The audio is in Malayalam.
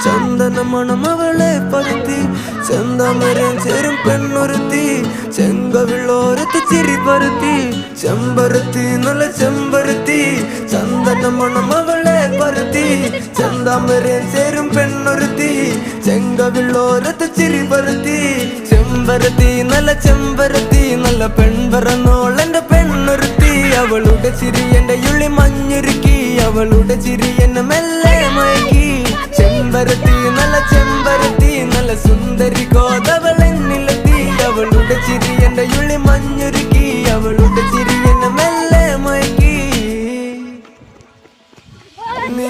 ചന്ദന മണം അവളെ പരുത്തി ചെന്താമരം ചേരും പെണ്ണൊരുത്തി ചെങ്കവിളോരത്ത് ചിരി പരുത്തി ചെമ്പരത്തി നല്ല ചെമ്പരത്തി ചന്ദന മണം അവളെ പരുത്തി ചെന്താമരം ചേരും പെണ്ണൊരുത്തി ചെങ്കവിളോരത്ത് ചിരി പരുത്തി ചെമ്പരത്തി നല്ല പെൺപറന്നോളെന്റെ പെണ്ണൊരുത്തി അവളുടെ ചിരി എന്റെ ഉള്ളി മഞ്ഞുരുക്കി അവളുടെ ചിരി എന്നെ മെല്ലെ മയക്കി ചെമ്പരത്തി നല്ല സുന്ദരി കോതവളെന്നിലെത്തി അവളുടെ ചിരി എന്റെ ഉള്ളി മഞ്ഞുരുക്കി അവളുടെ ചിരി എന്നെ മെല്ലെ മയക്കി നീ